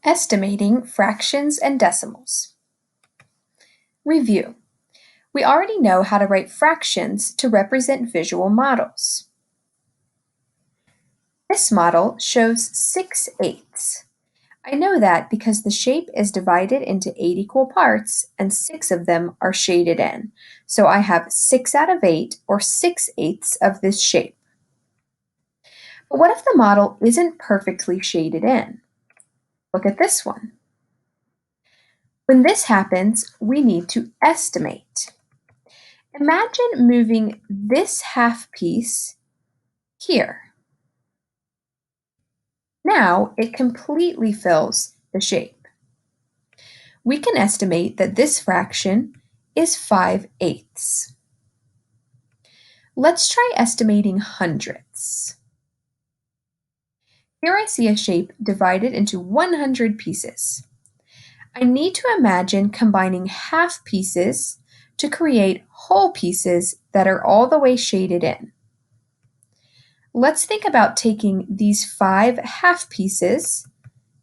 Estimating fractions and decimals. Review. We already know how to write fractions to represent visual models. This model shows 6/8. I know that because the shape is divided into 8 equal parts and 6 of them are shaded in. So I have 6 out of 8, or 6/8 of this shape. But what if the model isn't perfectly shaded in? Look at this one. When this happens, we need to estimate. Imagine moving this half piece here. Now it completely fills the shape. We can estimate that this fraction is 5/8. Let's try estimating hundredths. Here I see a shape divided into 100 pieces. I need to imagine combining half pieces to create whole pieces that are all the way shaded in. Let's think about taking these 5 half pieces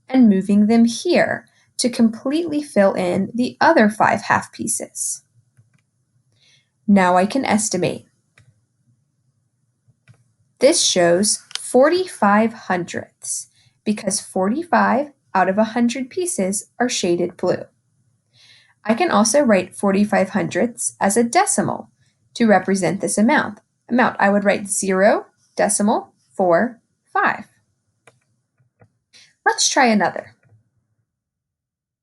and moving them here to completely fill in the other 5 half pieces. Now I can estimate. This shows 45 hundredths because 45 out of 100 pieces are shaded blue. I can also write 45 hundredths as a decimal to represent this amount. I would write 0.45. Let's try another.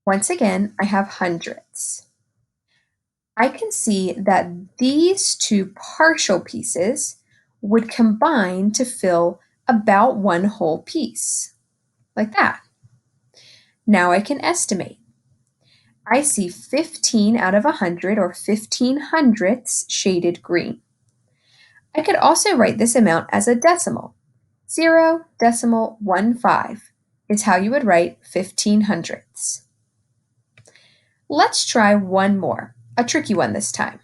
Once again, I have hundredths. I can see that these two partial pieces would combine to fill about one whole piece, like that. Now I can estimate. I see 15 out of 100, or 15 hundredths, shaded green. I could also write this amount as a decimal. 0.15 is how you would write 15 hundredths. Let's try one more, a tricky one this time.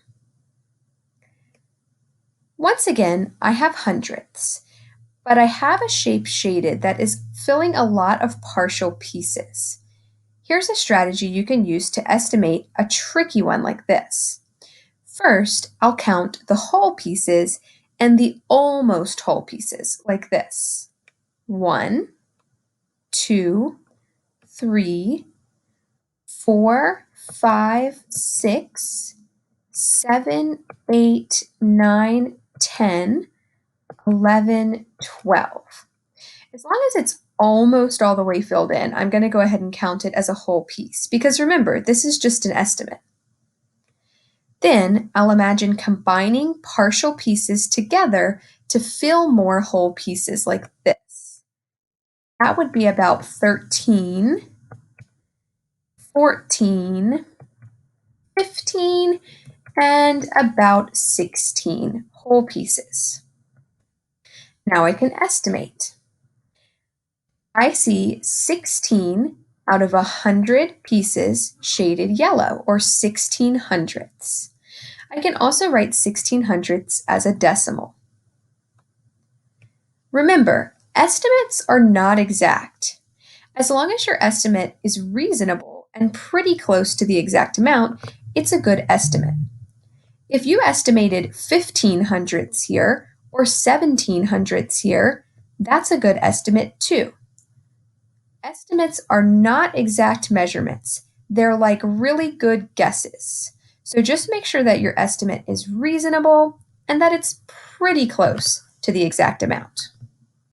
Once again, I have hundredths, but I have a shape shaded that is filling a lot of partial pieces. Here's a strategy you can use to estimate a tricky one like this. First, I'll count the whole pieces and the almost whole pieces, like this. 1, 2, 3, 4, 5, 6, 7, 8, 9, 10, 11, 12. As long as it's almost all the way filled in, I'm going to go ahead and count it as a whole piece, because remember, this is just an estimate. Then I'll imagine combining partial pieces together to fill more whole pieces like this. That would be about 13, 14, 15, and about 16 whole pieces. Now I can estimate. I see 16 out of 100 pieces shaded yellow, or 16 hundredths. I can also write 16 hundredths as a decimal. Remember, estimates are not exact. As long as your estimate is reasonable and pretty close to the exact amount, it's a good estimate. If you estimated 15 hundredths here, or 17 hundredths here, that's a good estimate too. Estimates are not exact measurements. They're like really good guesses. So just make sure that your estimate is reasonable and that it's pretty close to the exact amount.